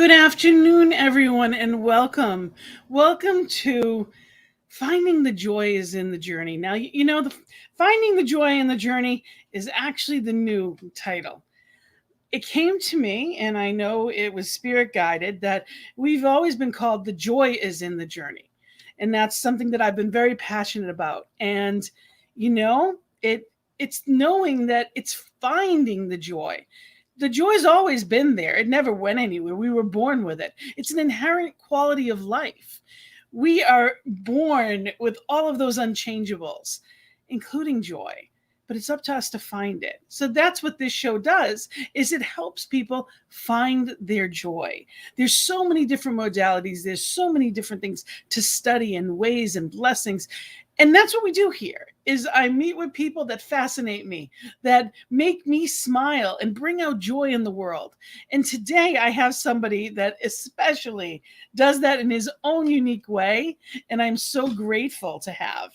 Good afternoon, everyone, and welcome. Welcome to Finding the Joy is in the Journey. Now, Finding the Joy in the Journey is actually the new title. It came to me, and I know it was spirit guided, that we've always been called the joy is in the journey. And that's something that I've been very passionate about. And, you know, it it's knowing that it's finding the joy. The joy's always been there. It never went anywhere. We were born with it. It's an inherent quality of life. We are born with all of those unchangeables, including joy. But it's up to us to find it. So that's what this show does, is it helps people find their joy. There's so many different modalities. There's so many different things to study and ways and blessings. And that's what we do here is I meet with people that fascinate me, that make me smile and bring out joy in the world. And today I have somebody that especially does that in his own unique way. And I'm so grateful to have.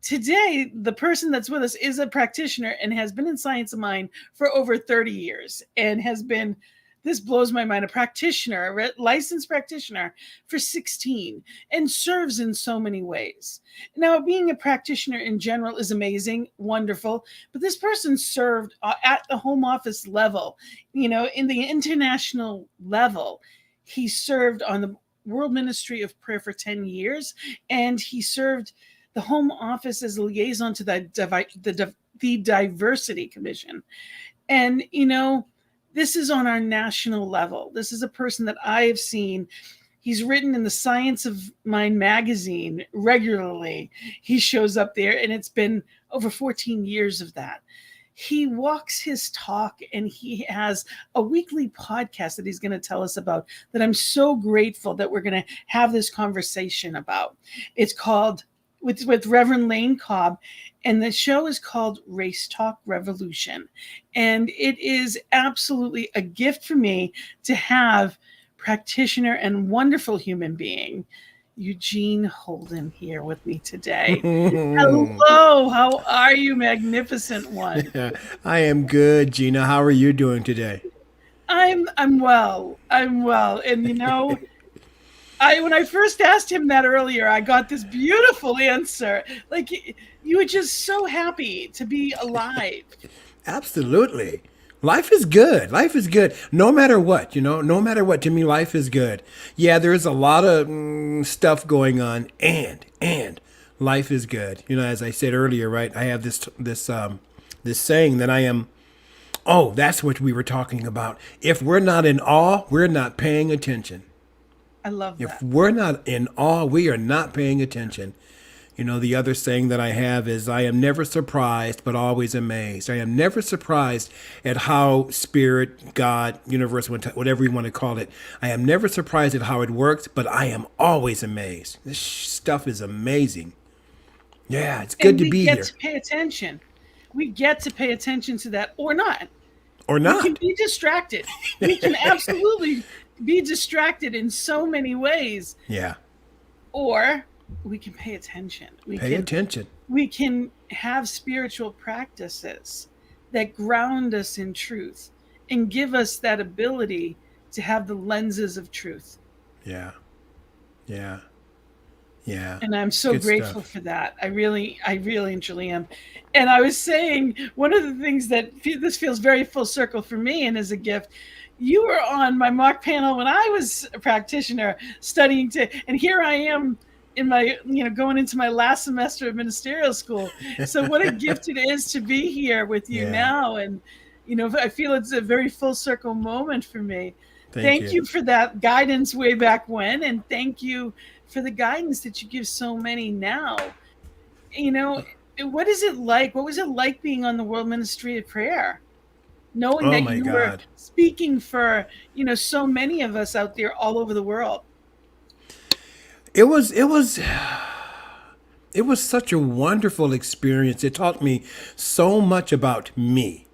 Today, the person that's with us is a practitioner and has been in Science of Mind for over 30 years and has been, this blows my mind, a practitioner, a licensed practitioner for 16 and serves in so many ways. Now, being a practitioner in general is amazing, wonderful, but this person served at the home office level, in the international level. He served on the World Ministry of Prayer for 10 years, and he served the home office as a liaison to the Diversity Commission. And, this is on our national level. This is a person that I have seen. He's written in the Science of Mind magazine regularly. He shows up there, and it's been over 14 years of that. He walks his talk, and he has a weekly podcast that he's going to tell us about that I'm so grateful that we're going to have this conversation about. It's called with Reverend Lane Cobb, and the show is called Race Talk Revolution. And it is absolutely a gift for me to have practitioner and wonderful human being, Eugene Holden, here with me today. Hello, how are you, magnificent one? I am good, Gina. How are you doing today? I'm well. And when I first asked him that earlier, I got this beautiful answer. Like, you were just so happy to be alive. Absolutely. Life is good. Life is good. No matter what, no matter what, to me, life is good. Yeah, there's a lot of stuff going on, and life is good. As I said earlier, right? I have this saying that I am. Oh, that's what we were talking about. If we're not in awe, we're not paying attention. I love that. If we're not in awe, we are not paying attention. The other saying that I have is, I am never surprised, but always amazed. I am never surprised at how spirit, God, universe, whatever you want to call it, I am never surprised at how it works, but I am always amazed. This stuff is amazing. Yeah, it's good to be here. We get to pay attention. We get to pay attention to that or not. Or not. We can be distracted. We can absolutely be distracted in so many ways. Yeah. Or we can pay attention. Pay attention. We can have spiritual practices that ground us in truth and give us that ability to have the lenses of truth. Yeah. And I'm so Good grateful stuff. for that. I really and truly am. And I was saying, one of the things that this feels very full circle for me and as a gift, you were on my mock panel when I was a practitioner studying and here I am in my, going into my last semester of ministerial school. So what a gift it is to be here with you now. And, I feel it's a very full circle moment for me. Thank you for that guidance way back when. And thank you for the guidance that you give so many now. What is it like? What was it like being on the World Ministry of Prayer? Knowing that you were speaking for, so many of us out there all over the world. It was such a wonderful experience. It taught me so much about me,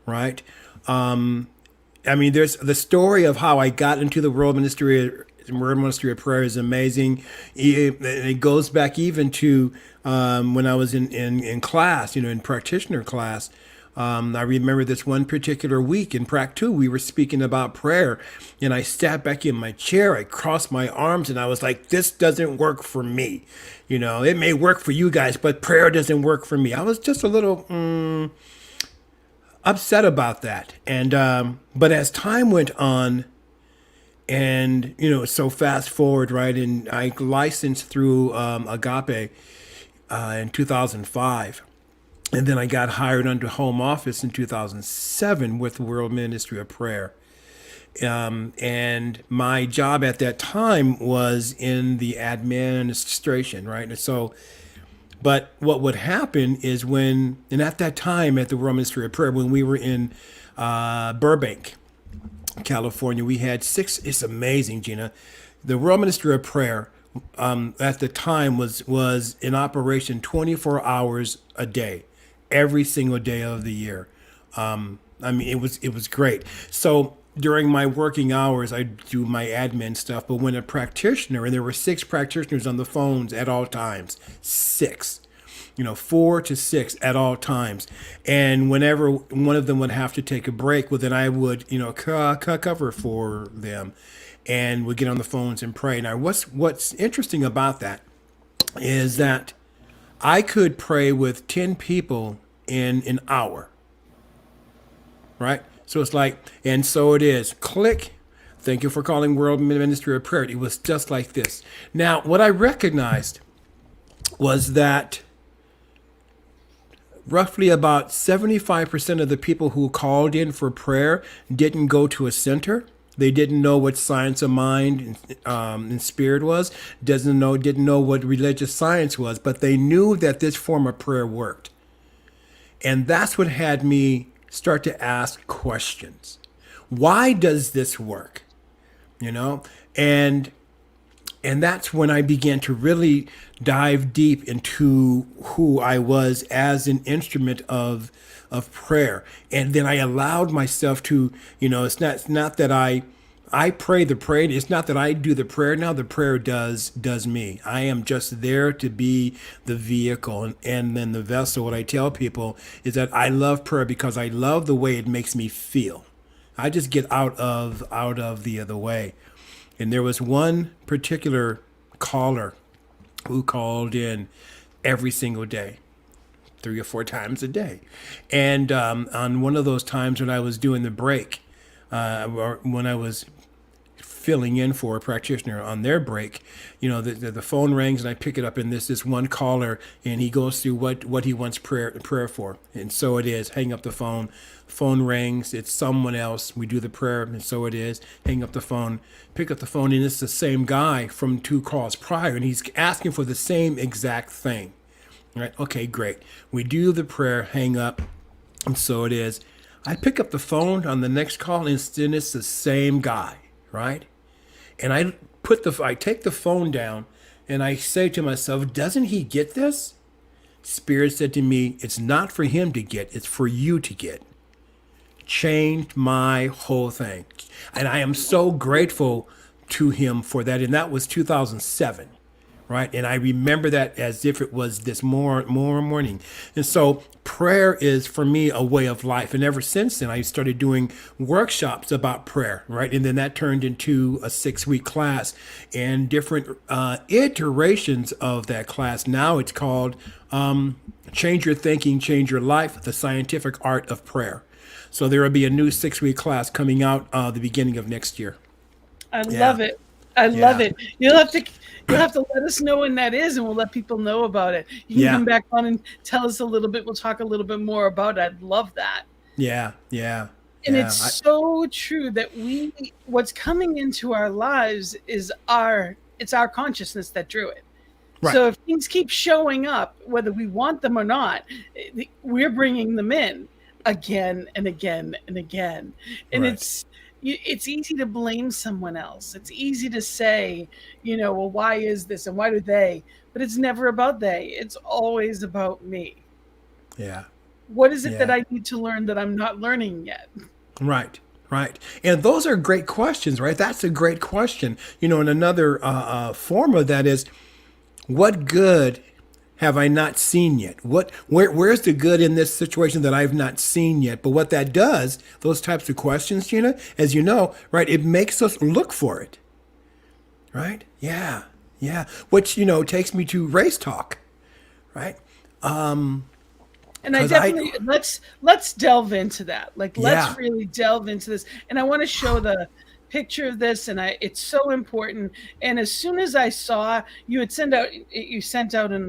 right? There's the story of how I got into the World Ministry of Prayer is amazing. It goes back even to when I was in class, in practitioner class. I remember this one particular week in Prac 2, we were speaking about prayer, and I sat back in my chair, I crossed my arms, and I was like, this doesn't work for me. It may work for you guys, but prayer doesn't work for me. I was just a little upset about that. But as time went on, and, so fast forward, right? And I licensed through Agape in 2005. And then I got hired under Home Office in 2007 with the World Ministry of Prayer. And my job at that time was in the administration, right? And so, but what would happen is and at that time at the World Ministry of Prayer, when we were in Burbank, California, we had it's amazing, Gina. The World Ministry of Prayer at the time was in operation 24 hours a day, every single day of the year. It was great. So during my working hours, I do my admin stuff. But when a practitioner, and there were 6 practitioners on the phones at all times, 6. 4 to 6 at all times. And whenever one of them would have to take a break, well, then I would, cover for them and would get on the phones and pray. Now, what's interesting about that is that I could pray with 10 people in an hour, right? So it's like, and so it is. Click. Thank you for calling World Ministry of Prayer. It was just like this. Now, what I recognized was that roughly about 75% of the people who called in for prayer didn't go to a center. They didn't know what science of mind and spirit was. Didn't know what religious science was, but they knew that this form of prayer worked. And that's what had me start to ask questions. Why does this work? And that's when I began to really dive deep into who I was as an instrument of prayer. And then I allowed myself to, it's not that I pray the prayer. It's not that I do the prayer now. The prayer does me. I am just there to be the vehicle and then the vessel. What I tell people is that I love prayer because I love the way it makes me feel. I just get out of the other way. And there was one particular caller who called in every single day, 3 or 4 times a day. And on one of those times when I was doing the break, or when I was filling in for a practitioner on their break, the phone rings and I pick it up, and this one caller, and he goes through what he wants prayer for. And so it is. Hang up the phone. Phone rings. It's someone else. We do the prayer, and so it is. Hang up the phone. Pick up the phone, and it's the same guy from 2 calls prior, and he's asking for the same exact thing. Right? Okay, great. We do the prayer. Hang up, and so it is. I pick up the phone on the next call, and then it's the same guy. Right? And I take the phone down, and I say to myself, doesn't he get this? Spirit said to me, it's not for him to get, it's for you to get. Changed my whole thing. And I am so grateful to him for that. And that was 2007, right? And I remember that as if it was this morning. And so prayer is for me a way of life. And ever since then, I started doing workshops about prayer, right? And then that turned into a 6-week class and different iterations of that class. Now it's called Change Your Thinking, Change Your Life, the Scientific Art of Prayer. So there will be a new 6-week class coming out the beginning of next year. I love it. I love it. You'll have to let us know when that is, and we'll let people know about it. You can come back on and tell us a little bit. We'll talk a little bit more about it. I'd love that. Yeah. And it's so true that what's coming into our lives is our consciousness that drew it. Right. So if things keep showing up, whether we want them or not, we're bringing them in again and again and again. And it's easy to blame someone else. It's easy to say, well, why is this and why do they? But it's never about they. It's always about me. Yeah. What is it that I need to learn that I'm not learning yet? Right. And those are great questions, right? That's a great question. And another form of that is, what good have I not seen yet? Where's the good in this situation that I've not seen yet? But what that does, those types of questions, Gina, as you know, right, it makes us look for it, right? Yeah, yeah. Which, takes me to race talk, right? And I Because definitely let's delve into that. Like let's yeah, really delve into this. And I want to show the picture of this, and it's so important. And as soon as I saw you sent out in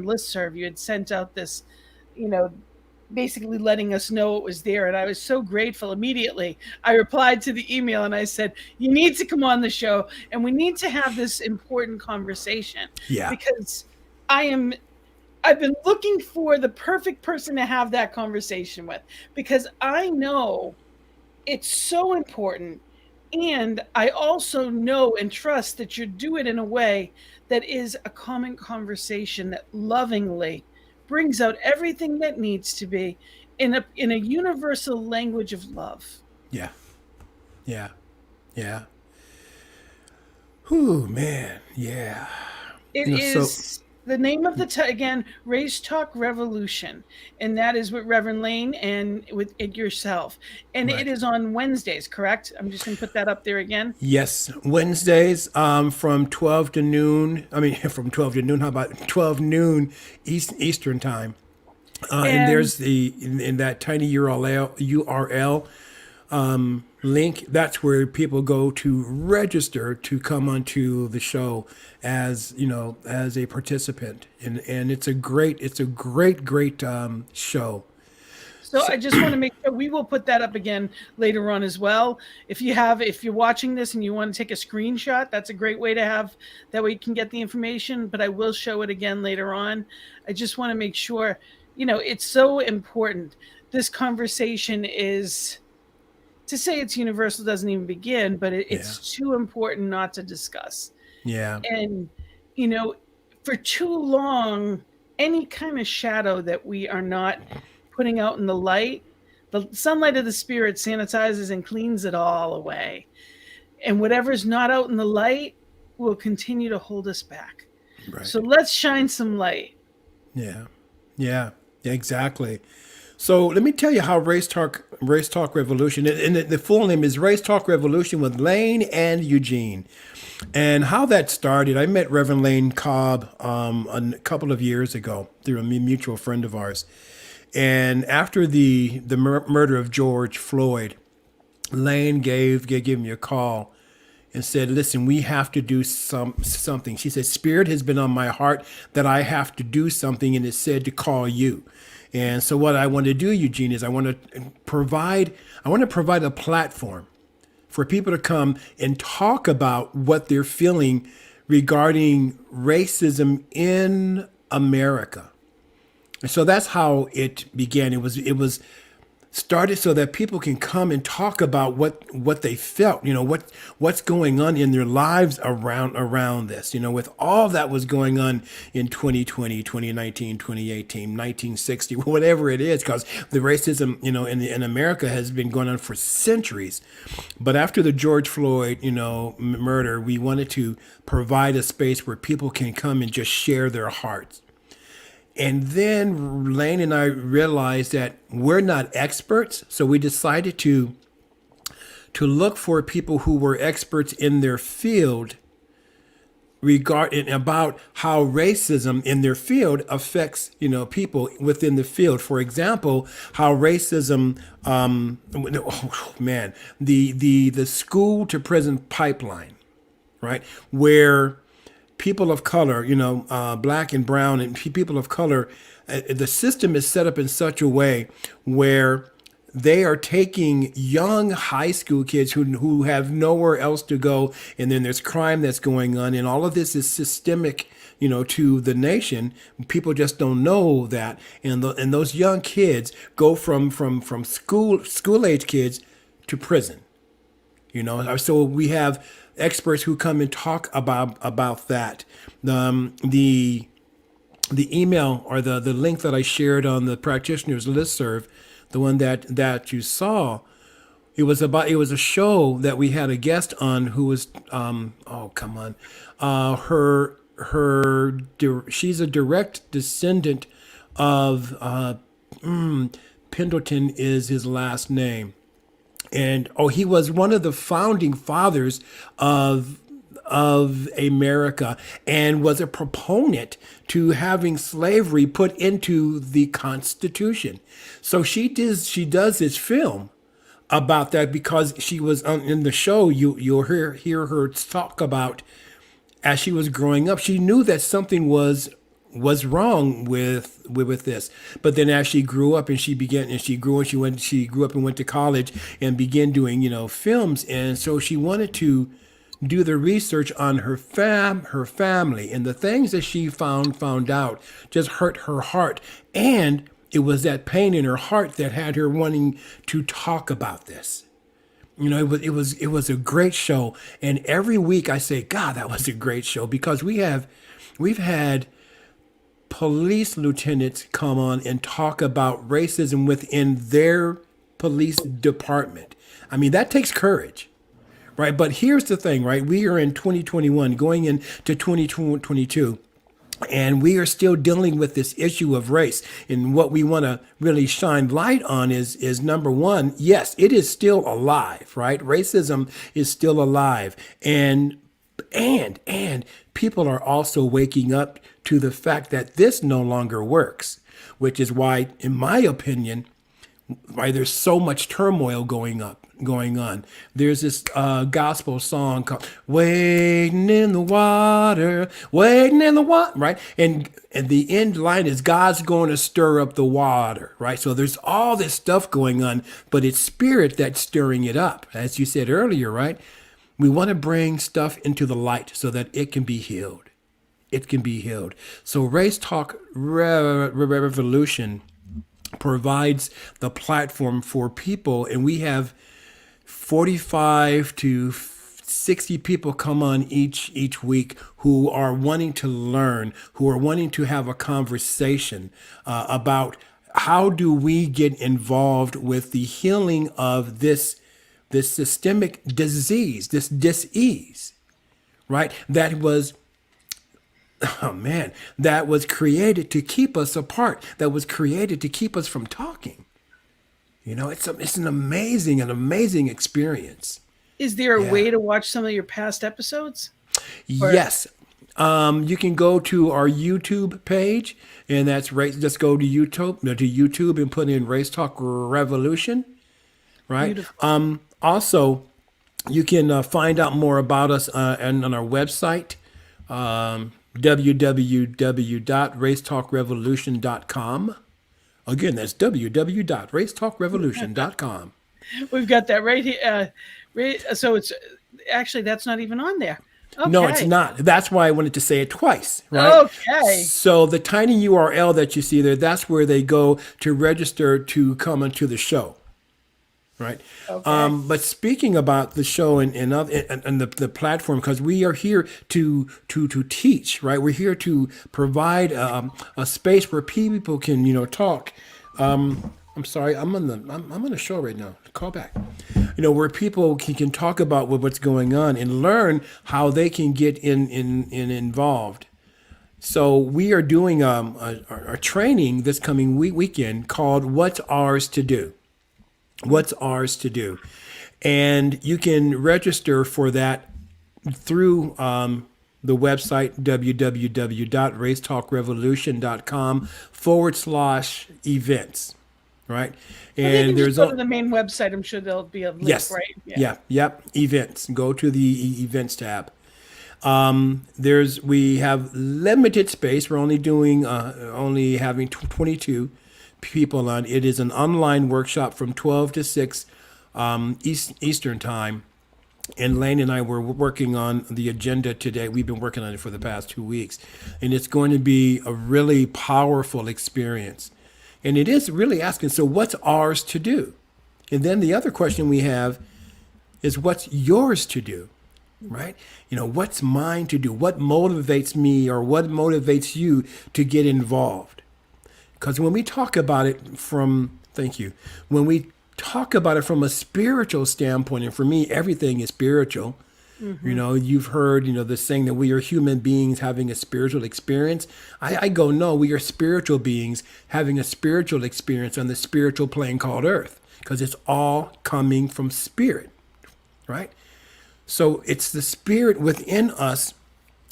listserv, you had sent out this, you know, basically letting us know it was there. And I was so grateful. Immediately I replied to the email and I said, you need to come on the show and we need to have this important conversation, yeah, because I am I've been looking for the perfect person to have that conversation with, because I know it's so important. And I also know and trust that you do it in a way that is a common conversation that lovingly brings out everything that needs to be in a universal language of love. yeah, yeah, yeah. Whew, man, yeah. It So is the name of again, Race Talk Revolution, and that is with Reverend Lane and with it yourself. And it right. is on Wednesdays, correct? I'm just going to put that up there again. Yes, Wednesdays from 12 to noon. I mean, from 12 to noon. How about 12 noon Eastern time? And And there's in that tiny URL link. That's where people go to register to come onto the show as as a participant, and it's a great show. so I just want to make sure we will put that up again later on as well. If you're watching this and you want to take a screenshot, that's a great way to have, that way you can get the information, but I will show it again later on. I just want to make sure, it's so important. This conversation is, to say it's universal doesn't even begin, but Yeah, it's too important not to discuss. yeah, And, you know, for too long, any kind of shadow that we are not putting out in the sunlight of the spirit sanitizes and cleans it all away. And whatever's not out in the light will continue to hold us back. right. So let's shine some light. Yeah, yeah, exactly. So let me tell you how Race Talk Revolution, and the full name is Race Talk Revolution with Lane and Eugene, and how that started. I met Reverend Lane Cobb a couple of years ago through a mutual friend of ours, and after the murder of George Floyd, Lane gave me a call and said, "Listen, we have to do something." She said, "Spirit has been on my heart that I have to do something, and it said to call you." And so, what I want to do, Eugene, is I want to provide a platform for people to come and talk about what they're feeling regarding racism in America. And so that's how it began. It was started so that people can come and talk about what they felt, what's going on in their lives around this, with all that was going on in 2020, 2019, 2018, 1960, whatever it is, because the racism, in America has been going on for centuries. But after the George Floyd, murder, we wanted to provide a space where people can come and just share their hearts. And then Lane and I realized that we're not experts, so we decided to look for people who were experts in their field regarding about how racism in their field affects people within the field. For example, how racism, oh man, the school to prison pipeline, right, where people of color, black and brown and people of color, the system is set up in such a way where they are taking young high school kids who have nowhere else to go, and then there's crime that's going on, and all of this is systemic, to the nation. People just don't know that, and those young kids go from school age kids to prison. So we have experts who come and talk about that. The email or the link that I shared on the practitioners listserv, the one that you saw, it was a show that we had a guest on who was her she's a direct descendant of Pendleton is his last name. And he was one of the founding fathers of America and was a proponent to having slavery put into the Constitution. So she does this film about that because she was in the show. You'll hear her talk about as she was growing up. She knew that something was wrong with this, but then as she grew up and she grew up and went to college and began doing films, and so she wanted to do the research on her family, and the things that she found out just hurt her heart, and it was that pain in her heart that had her wanting to talk about this. It was a great show, and every week I say, God, that was a great show, because we've had police lieutenants come on and talk about racism within their police department. I mean, that takes courage, right? But here's the thing, right? We are in 2021, going into 2022. And we are still dealing with this issue of race. And what we want to really shine light on is number one, yes, it is still alive, right? Racism is still alive. And people are also waking up to the fact that this no longer works, which is why, in my opinion, why there's so much turmoil going on. There's this gospel song called "Waiting in the Water," right? And the end line is God's going to stir up the water, right? So there's all this stuff going on, but it's spirit that's stirring it up, as you said earlier, right? We want to bring stuff into the light so that it can be healed. It can be healed. So Race Talk Revolution provides the platform for people, and we have 45 to 60 people come on each week who are wanting to learn, who are wanting to have a conversation about how do we get involved with the healing of this systemic disease, this dis-ease, right? That was created to keep us apart, that was created to keep us from talking. It's an amazing experience. Is there a way to watch some of your past episodes? Yes. You can go to our YouTube page, and that's right. Just go to YouTube and put in Race Talk Revolution, right? Beautiful. Also, you can find out more about us on our website, www.racetalkrevolution.com. Again, that's www.racetalkrevolution.com. We've got that right here. So it's actually, that's not even on there. Okay. No, it's not. That's why I wanted to say it twice, right? Okay. So the tiny URL that you see there, that's where they go to register to come into the show, right? Okay. But speaking about the show and the platform, because we are here to teach, right? We're here to provide a space where people can talk. I'm sorry, I'm on a show right now. Call back. Where people can talk about what's going on and learn how they can get in involved. So we are doing a training this coming weekend called "What's Ours to Do." What's Ours to Do, and you can register for that through the website www.racetalkrevolution.com/events. Right, and there's go to the main website. I'm sure there'll be a link, yes, right? Yep. Events. Go to the events tab. We have limited space. We're only having 22 people on. It is an online workshop from 12 to 6 Eastern time. And Lane and I were working on the agenda today. We've been working on it for the past 2 weeks, and it's going to be a really powerful experience. And it is really asking, so what's ours to do? And then the other question we have is, what's yours to do, right? What's mine to do? What motivates me or what motivates you to get involved? Because when we talk about it when we talk about it from a spiritual standpoint, and for me, everything is spiritual, Hmm. You've heard, the saying that we are human beings having a spiritual experience. I go, no, we are spiritual beings having a spiritual experience on the spiritual plane called Earth, because it's all coming from spirit, right? So it's the spirit within us,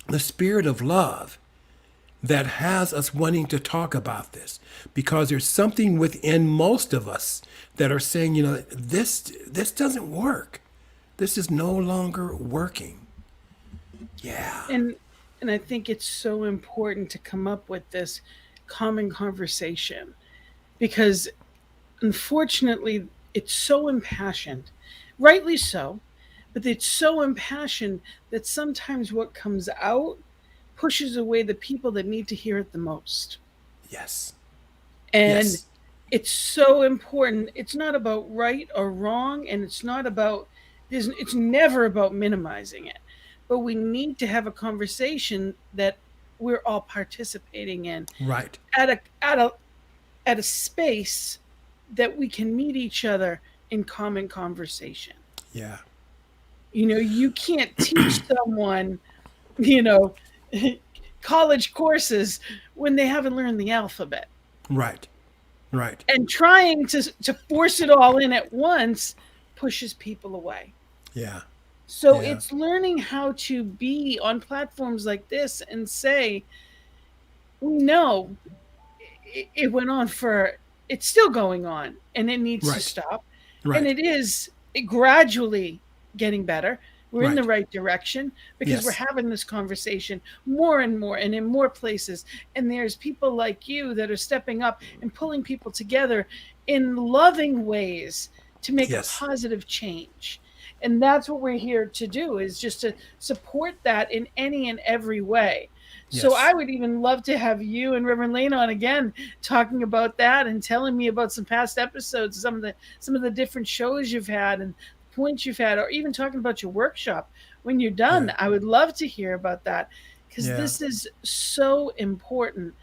the spirit of love, that has us wanting to talk about this, because there's something within most of us that are saying, this doesn't work. This is no longer working. Yeah. And I think it's so important to come up with this common conversation because unfortunately it's so impassioned, rightly so, but it's so impassioned that sometimes what comes out pushes away the people that need to hear it the most. Yes. And Yes. it's so important. It's not about right or wrong, and it's not about it's never about minimizing it. But we need to have a conversation that we're all participating in Right. at a space that we can meet each other in common conversation. Yeah. You can't teach someone, you know, college courses when they haven't learned the alphabet. Right. Right. And trying to force it all in at once pushes people away. Yeah. So Yeah. it's learning how to be on platforms like this and say, we know it went on for, it's still going on and it needs to Right. stop. And Right. it is gradually getting better. We're in the Right. right direction because we're Yes. having this conversation more and more and in more places. And there's people like you that are stepping up and pulling people together in loving ways to make a Yes. positive change. And that's what we're here to do, is just to support that in any and every way. So I Yes. would even love to have you and Reverend Lane on again talking about that and telling me about some past episodes, some of the different shows you've had and points you've had, or even talking about your workshop when you're done. Yeah. I would love to hear about that because Yeah. this is so important.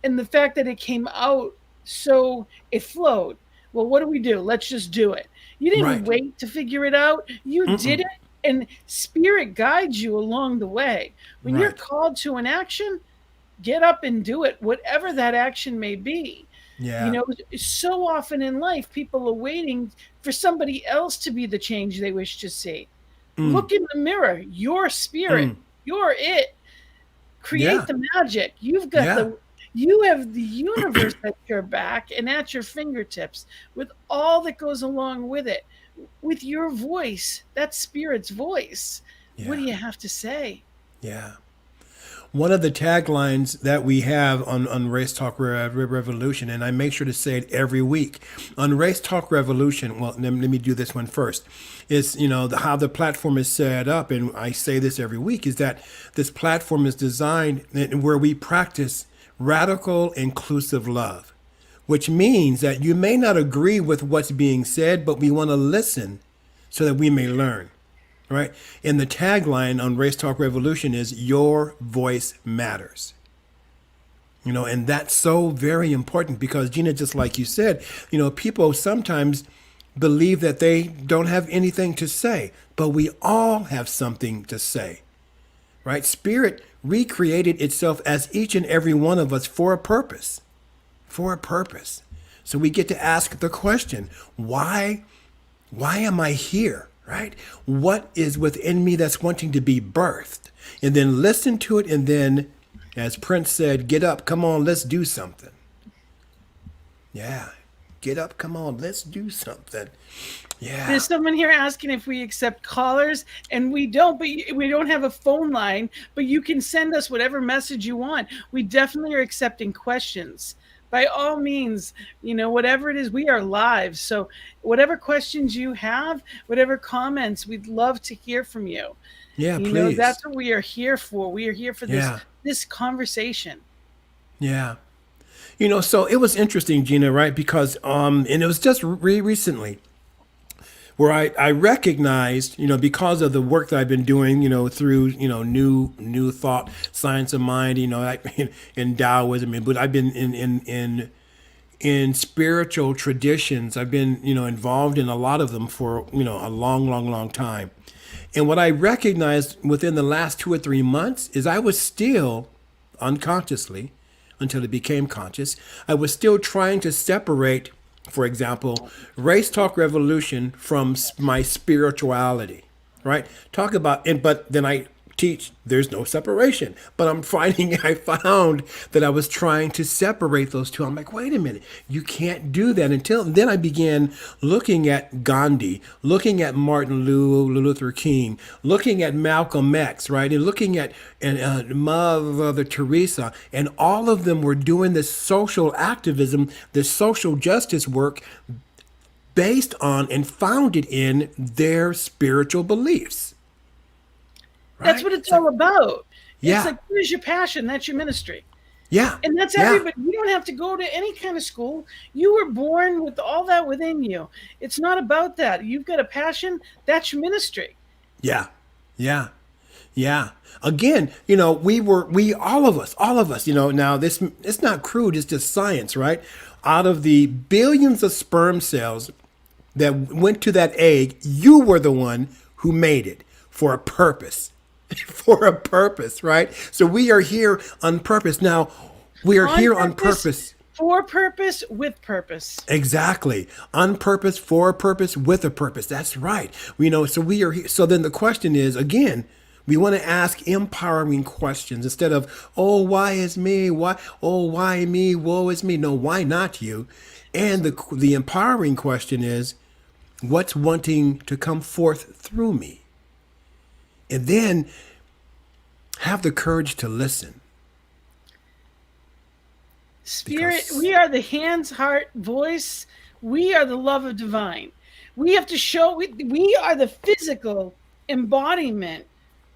And the fact that it came out, so it flowed. Well, what do we do? Let's just do it. You didn't Right. wait to figure it out. You did Mm-mm. it, and spirit guides you along the way. When you're Right. called to an action, get up and do it, whatever that action may be. You Yeah. know, so often in life, people are waiting for somebody else to be the change they wish to see. Mm. Look in the mirror. Your spirit, Mm. you're it. Create Yeah. the magic. Yeah. You have the universe at your back and at your fingertips with all that goes along with it. With your voice, that spirit's voice. What do Yeah. you have to say? Yeah. One of the taglines that we have on Race Talk Revolution, and I make sure to say it every week on Race Talk Revolution. Well, let me do this one first. Is how the platform is set up, and I say this every week, is that this platform is designed where we practice radical inclusive love, which means that you may not agree with what's being said, but we want to listen so that we may learn. Right? And the tagline on Race Talk Revolution is "Your voice matters." And that's so very important because, Gina, just like you said, people sometimes believe that they don't have anything to say, but we all have something to say, right? Spirit recreated itself as each and every one of us for a purpose, for a purpose. So we get to ask the question, why am I here? Right? What is within me that's wanting to be birthed? And then listen to it. And then, as Prince said, get up, come on, let's do something. Yeah. Get up, come on, let's do something. Yeah. There's someone here asking if we accept callers, and we don't. But we don't have a phone line. But you can send us whatever message you want. We definitely are accepting questions. By all means, whatever it is, we are live. So whatever questions you have, whatever comments, we'd love to hear from you. Yeah, please. That's what we are here for. We are here for this Yeah. this conversation. Yeah. So it was interesting, Gina, right? Because and it was just recently where I recognized, because of the work that I've been doing, through, new thought, science of mind, in Taoism, but I've been in spiritual traditions. I've been, involved in a lot of them for, a long, long, long time. And what I recognized within the last 2 or 3 months is I was still unconsciously, until it became conscious, I was still trying to separate, for example, race talk revolution from my spirituality, right? Talk about, and but then I teach there's no separation. But I'm finding, I found that I was trying to separate those two. I'm like, wait a minute, you can't do that. Until then, I began looking at Gandhi, looking at Martin Luther King, looking at Malcolm X, right, and looking at Mother Teresa, and all of them were doing this social activism, this social justice work based on and founded in their spiritual beliefs. That's Right? what it's It's like, all about. It's yeah, like, where's your passion? That's your ministry. yeah, And that's yeah, everybody. You don't have to go to any kind of school. You were born with all that within you. It's not about that. You've got a passion. That's your ministry. yeah, yeah, yeah. Again, all of us, now this, it's not crude, it's just science, right? Out of the billions of sperm cells that went to that egg, you were the one who made it for a purpose. For a purpose, right? So we are here on purpose. Now, we are On here on purpose, purpose. for purpose, with purpose. Exactly. On purpose, for a purpose, with a purpose. That's right. So we are here. So then the question is, again, we want to ask empowering questions instead of, oh, why is me? Why me? Woe is me. No, why not you? And the empowering question is, what's wanting to come forth through me? And then have the courage to listen. Spirit, Because we are the hands, heart, voice. We are the love of divine. We have to show we are the physical embodiment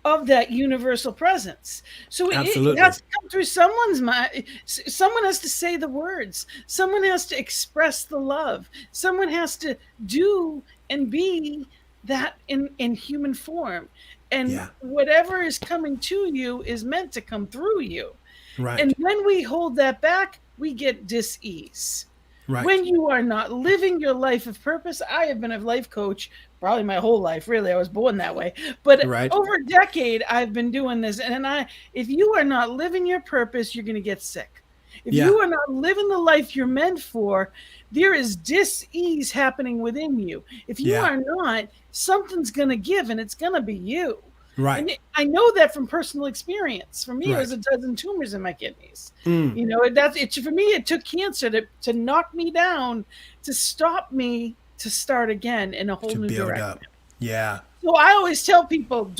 of that universal presence. So it absolutely. has to come through someone's mind. Someone has to say the words. Someone has to express the love. Someone has to do and be that in human form. And Yeah. whatever is coming to you is meant to come through you. And Right. when we hold that back, we get dis-ease. Right. When you are not living your life of purpose, I have been a life coach probably my whole life, really. I was born that way. But Right. over a decade, I've been doing this. And if you are not living your purpose, you're going to get sick. If Yeah. you are not living the life you're meant for, there is dis-ease happening within you. If you Yeah. are not, something's going to give, and it's going to be you. And Right. I know that from personal experience. For me, it was Right. a dozen tumors in my kidneys. That's it. For me, it took cancer to knock me down, to stop me to start again in a whole To new build direction. up. Yeah. So I always tell people,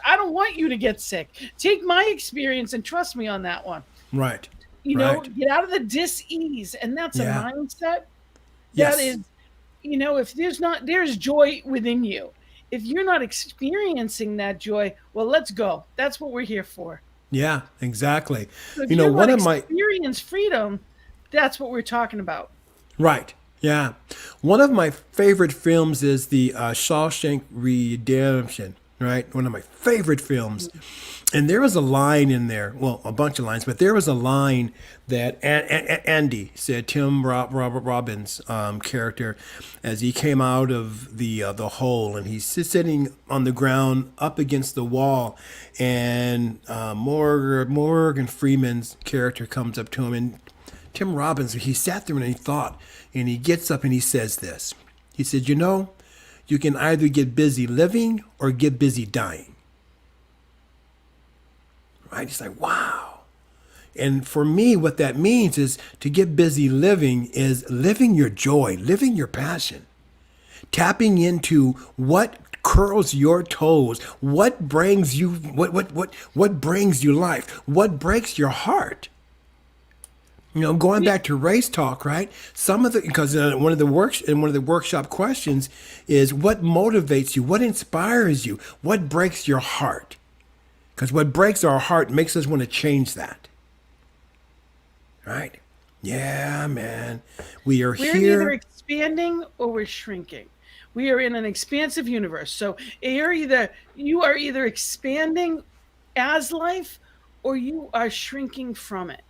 I don't want you to get sick. Take my experience and trust me on that one. Right. Right. Get out of the dis-ease. And that's a Yeah. mindset that Yes. is, if there's joy within you. If you're not experiencing that joy, well, let's go. That's what we're here for. Yeah. Exactly. So if you're not One of my experiencing freedom, that's what we're talking about. right. Yeah. One of my favorite films is the Shawshank Redemption. Right. One of my favorite films. And there was a line in there, well, a bunch of lines, but there was a line that Andy said, Robert Robbins' character, as he came out of the hole, and he's sitting on the ground up against the wall, and Morgan Freeman's character comes up to him, and Tim Robbins, he sat there and he thought, and he gets up and he says this. He said, you can either get busy living or get busy dying. Right? It's like, wow. And for me, what that means is to get busy living is living your joy, living your passion, tapping into what curls your toes, what brings you, what brings you life, what breaks your heart. Going back to race talk, right? Because one of the workshop questions is what motivates you, what inspires you, what breaks your heart. Because what breaks our heart makes us want to change that. Right? Yeah, man. We are We're either here. expanding or we're shrinking. We are in an expansive universe. So you are either expanding as life or you are shrinking from it.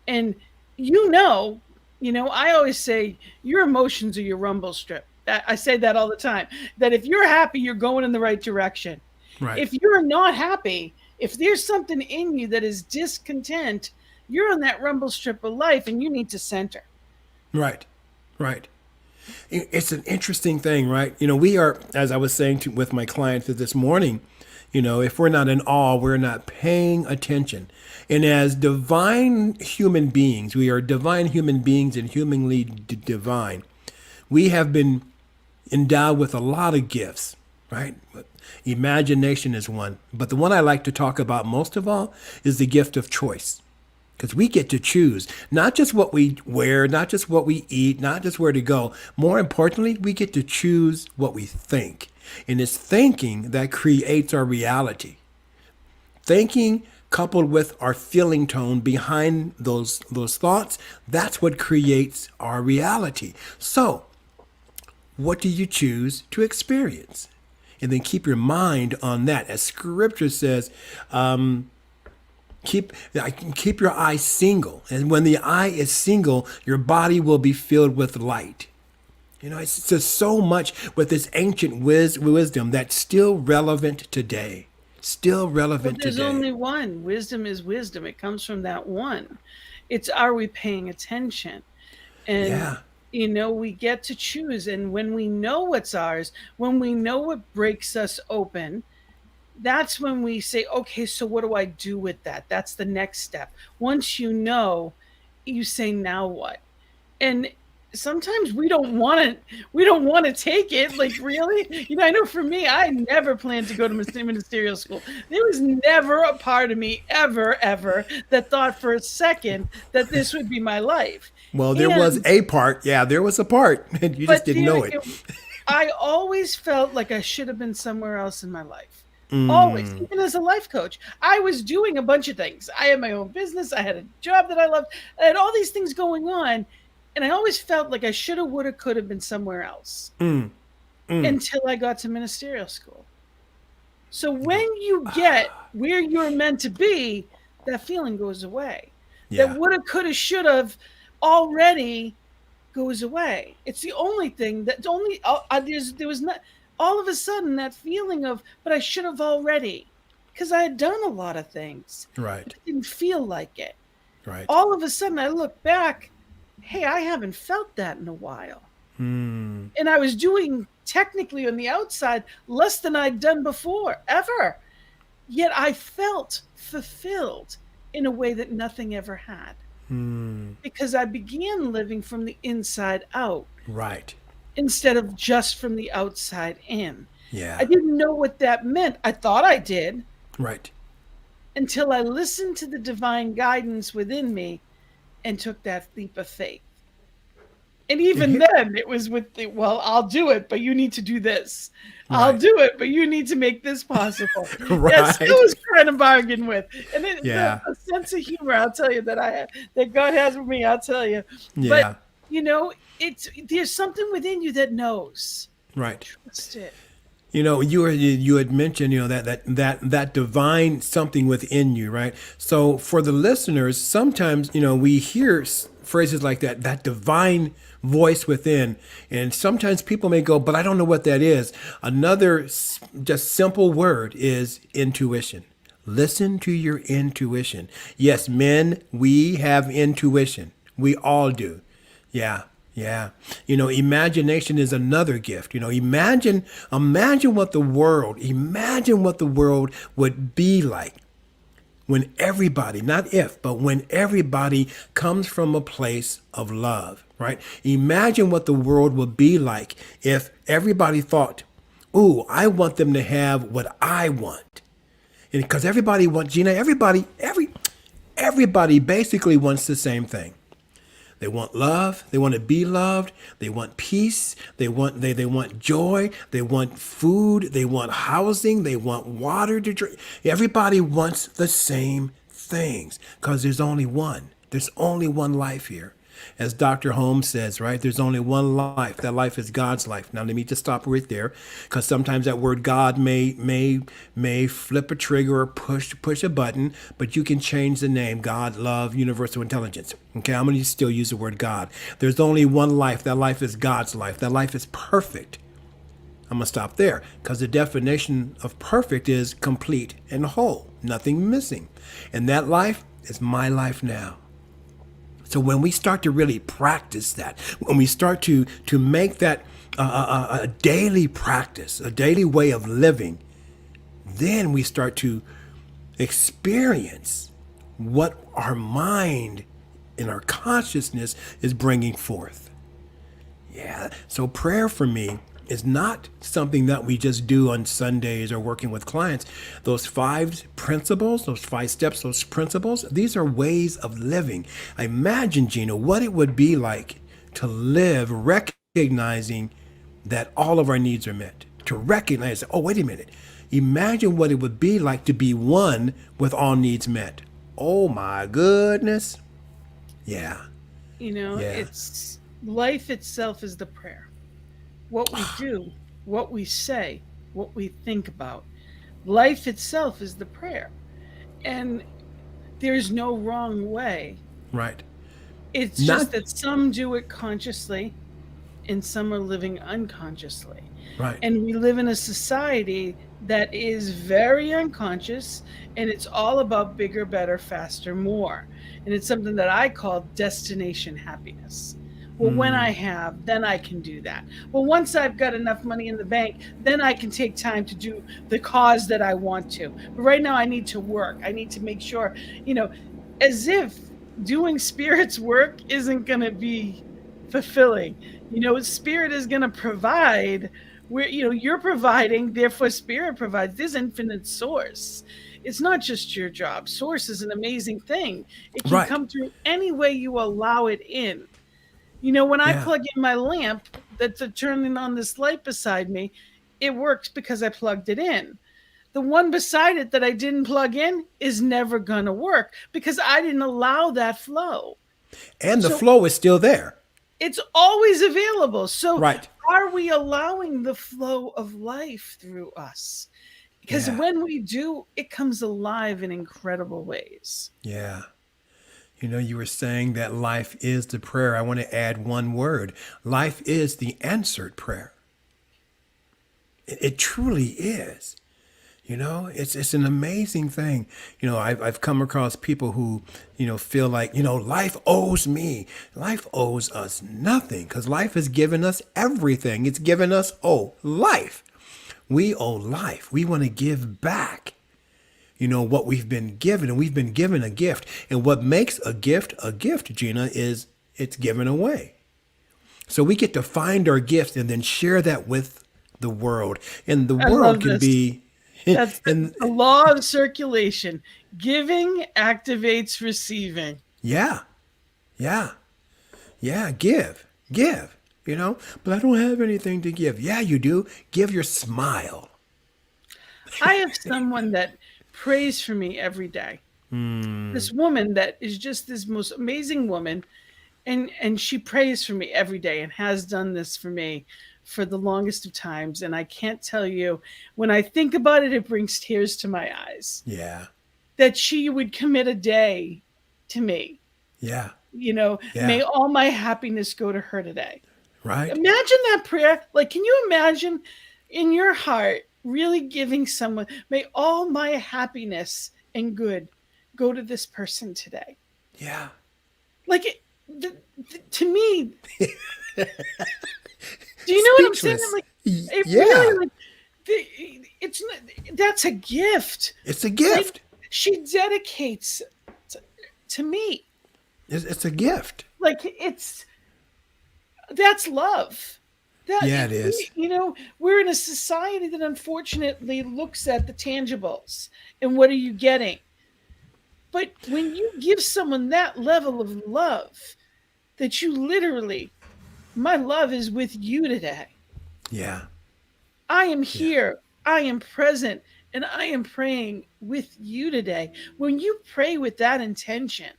And I always say your emotions are your rumble strip. I say that all the time, that if you're happy, you're going in the right direction. Right. If you're not happy, if there's something in you that is discontent, you're on that rumble strip of life and you need to center. Right. Right. It's an interesting thing, right? We are, as I was saying with my clients this morning, if we're not in awe, we're not paying attention. And as divine human beings, we are divine human beings and humanly divine. We have been endowed with a lot of gifts, right? Imagination is one. But the one I like to talk about most of all is the gift of choice. Because we get to choose not just what we wear, not just what we eat, not just where to go. More importantly, we get to choose what we think. And it's thinking that creates our reality. Thinking coupled with our feeling tone behind those thoughts, that's what creates our reality. So, what do you choose to experience? And then keep your mind on that. As scripture says, keep your eye single. And when the eye is single, your body will be filled with light. It's just so much with this ancient wisdom that's still relevant today. Still relevant There's today. only one. Wisdom is wisdom. It comes from that one. It's, are we paying attention? And, we get to choose. And when we know what's ours, when we know what breaks us open, that's when we say, okay, so what do I do with that? That's the next step. Once you know, you say, now what? And sometimes we don't want to take it. Like, really? I know for me, I never planned to go to ministerial school. There was never a part of me ever that thought for a second that this would be my life. Well, there was a part. Yeah, there was a part. And you just didn't know it. I always felt like I should have been somewhere else in my life. Always, even as a life coach, I was doing a bunch of things. I had my own business. I had a job that I loved. I had all these things going on. And I always felt like I should have, would have, could have been somewhere else until I got to ministerial school. So when you get where you're meant to be, that feeling goes away. Yeah. That would have, could have, should have already goes away. It's the only thing that there was not. All of a sudden, that feeling of, but I should have already, because I had done a lot of things. Right. But it didn't feel like it. Right. All of a sudden, I look back, hey, I haven't felt that in a while. And I was doing technically on the outside less than I'd done before, ever. Yet I felt fulfilled in a way that nothing ever had. Because I began living from the inside out. Right. Instead of just from the outside in. Yeah. I didn't know what that meant. I thought I did. Right. Until I listened to the divine guidance within me and took that leap of faith. And even then it was with the, well, I'll do it, but you need to do this. Right. I'll do it, but you need to make this possible. Right. That still was trying to bargain with. And the sense of humor, I'll tell you, that God has with me, I'll tell you. Yeah. But, there's something within you that knows. Right. Trust it. You had mentioned, that divine something within you, right? So for the listeners, sometimes, we hear phrases like that divine voice within, and sometimes people may go, but I don't know what that is. Another just simple word is intuition. Listen to your intuition. Yes, men, we have intuition. We all do. Yeah. Yeah. Imagination is another gift. Imagine what the world would be like when everybody, not if, but when everybody comes from a place of love, right? Imagine what the world would be like if everybody thought, ooh, I want them to have what I want. And because everybody wants, Gina, everybody basically wants the same thing. They want love. They want to be loved. They want peace. They want joy. They want food. They want housing. They want water to drink. Everybody wants the same things because there's only one. There's only one life here. As Dr. Holmes says, right, there's only one life. That life is God's life. Now let me just stop right there, because sometimes that word God may flip a trigger or push a button, but you can change the name: God, love, universal intelligence. Okay, I'm going to still use the word God. There's only one life. That life is God's life. That life is perfect. I'm going to stop there, because the definition of perfect is complete and whole, nothing missing. And that life is my life now. So when we start to really practice that, when we start to make that a daily practice, a daily way of living, then we start to experience what our mind and our consciousness is bringing forth. Yeah. So prayer for me is not something that we just do on Sundays or working with clients. Those 5 principles, those 5 steps, those principles, these are ways of living. Imagine, Gina, what it would be like to live recognizing that all of our needs are met. To recognize, oh, wait a minute. Imagine what it would be like to be one with all needs met. Oh my goodness. Yeah. Yeah. It's life itself is the prayer. What we do, what we say, what we think about. Life itself is the prayer. And there's no wrong way. Right. It's just Not that some do it consciously and some are living unconsciously. right. And we live in a society that is very unconscious, and it's all about bigger, better, faster, more. And it's something that I call destination happiness. Well, when I have, then I can do that. Well, once I've got enough money in the bank, then I can take time to do the cause that I want to. But right now I need to work. I need to make sure, as if doing spirit's work isn't going to be fulfilling. Spirit is going to provide where, you're providing, therefore spirit provides. There's infinite source. It's not just your job. Source is an amazing thing. It can Right. come through any way you allow it in. When I Yeah. plug in my lamp that's turning on this light beside me, it works because I plugged it in. The one beside it that I didn't plug in is never going to work because I didn't allow that flow. And the So flow is still there. it's always available. So Right. are we allowing the flow of life through us? Because Yeah. when we do, it comes alive in incredible ways. Yeah. You were saying that life is the prayer. I want to add one word. Life is the answered prayer. It truly is. It's an amazing thing. I've come across people who, feel like, life owes me. Life owes us nothing, because life has given us everything. It's given us, life. We owe life. We want to give back, what we've been given, and we've been given a gift. And what makes a gift, Gina, is it's given away. So we get to find our gifts and then share that with the world. And the I world love can this. be, That's and the law of circulation. Giving activates receiving. yeah, yeah, yeah, give, but I don't have anything to give. Yeah, you do. Give your smile. I have someone that prays for me every day. This woman that is just this most amazing woman, and she prays for me every day and has done this for me for the longest of times. And I can't tell you, when I think about it, it brings tears to my eyes Yeah, that she would commit a day to me. yeah, May yeah, all my happiness go to her today. right? Imagine that prayer. Like, can you imagine in your heart really giving someone, may all my happiness and good go to this person today? Yeah. Like, to me, do you know what I'm saying? Speechless. Like, it Yeah, really, like, it's that's a gift. it's a Like, gift. she dedicates to me. It's a gift. Like, that's love. Yeah, it is. We're in a society that unfortunately looks at the tangibles and what are you getting? But when you give someone that level of love, that you literally, my love is with you today. Yeah, I am yeah, here. I am present. And I am praying with you today. When you pray with that intention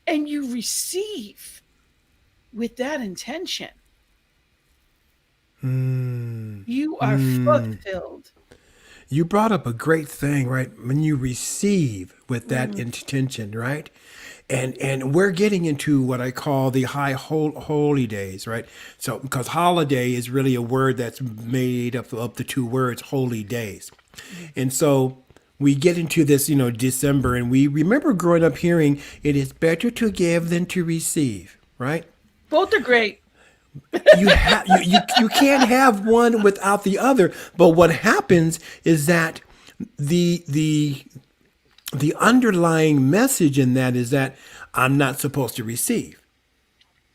and you receive, with that intention, Mm. you are Mm. fulfilled. You brought up a great thing, right? When you receive with that Mm. intention, right? And we're getting into what I call the holy days, right? So because holiday is really a word that's made up of the two words holy days. Mm. And so we get into this, December, and we remember growing up hearing it is better to give than to receive, right? Both are great. You can't have one without the other. But what happens is that the the the underlying message in that is that I'm not supposed to receive.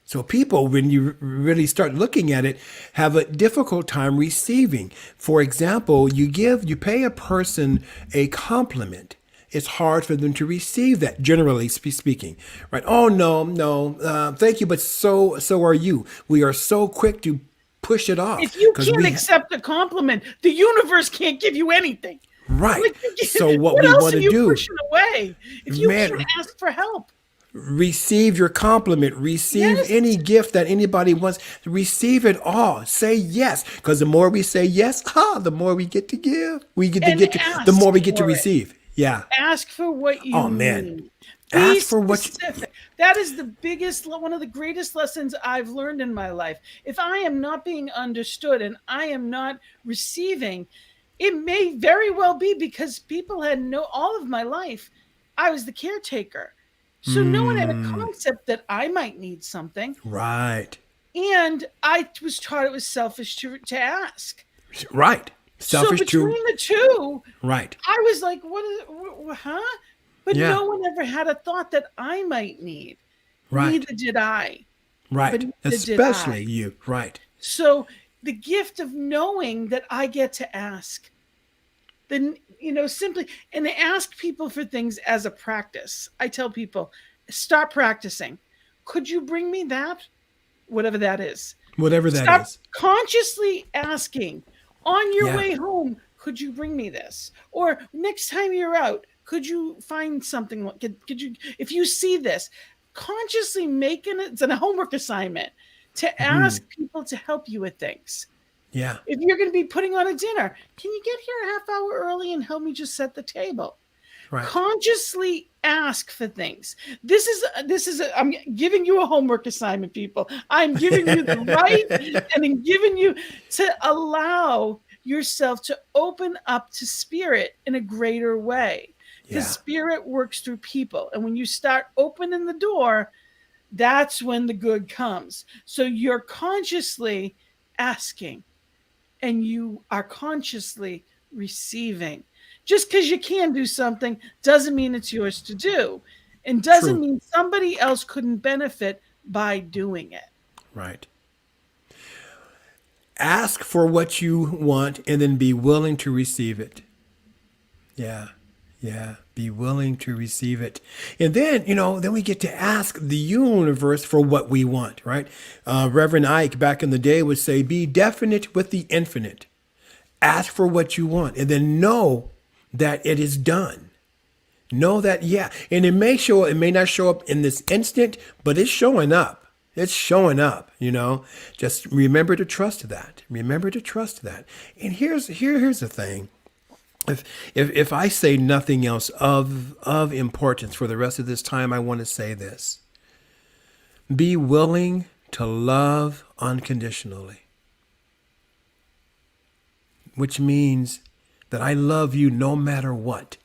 So people, when you really start looking at it, have a difficult time receiving. For example, you pay a person a compliment. It's hard for them to receive that, generally speaking, right? Oh no, no, thank you, but so are you. We are so quick to push it If off you because can't accept a compliment, the universe can't give you anything. right. Like, So what what we else want are to you do, pushing away if you can't man, ask for help? receive your compliment, receive Yes. any gift that anybody wants, receive it all. Say yes, because the more we say yes, the more we get to give. And The ask more we get to for it. receive. Yeah. Ask for what you Oh man, need. Be ask for what. specific. That is the biggest, one of the greatest lessons I've learned in my life. If I am not being understood and I am not receiving, it may very well be because people had all of my life, I was the caretaker. So no one had a concept that I might need something. Right. And I was taught it was selfish to ask. Right. So Selfish too. between the two, Right. I was like, huh? But Yeah. no one ever had a thought that I might need. Right. Neither did I. But Right. neither did I. Especially you. Right. So the gift of knowing that I get to ask, then, simply, and ask people for things as a practice. I tell people, start practicing. Could you bring me that? Whatever that is. Whatever that Stop is. consciously asking on your Yeah. way home, could you bring me this? Or next time you're out, could you find something? Could you, if you see this, consciously making it, it's a homework assignment to ask people to help you with things. Yeah. If you're going to be putting on a dinner, can you get here a half hour early and help me just set the table? Right. Consciously ask for things. I'm giving you a homework assignment, people. I'm giving you the right, and I'm giving you to allow yourself to open up to spirit in a greater way, because Yeah. spirit works through people, and when you start opening the door, that's when the good comes. So you're consciously asking, and you are consciously receiving. Just because you can do something doesn't mean it's yours to do, and doesn't True. mean somebody else couldn't benefit by doing it. Right. Ask for what you want and then be willing to receive it. Yeah. Yeah. Be willing to receive it. And then we get to ask the universe for what we want, right? Reverend Ike back in the day would say, be definite with the infinite. Ask for what you want and then know that it is done. Know that, yeah. And it may not show up in this instant, but it's showing up. It's showing up. Just remember to trust that. Remember to trust that. And here's the thing. If I say nothing else of importance for the rest of this time, I want to say this. Be willing to love unconditionally, which means that I love you no matter what.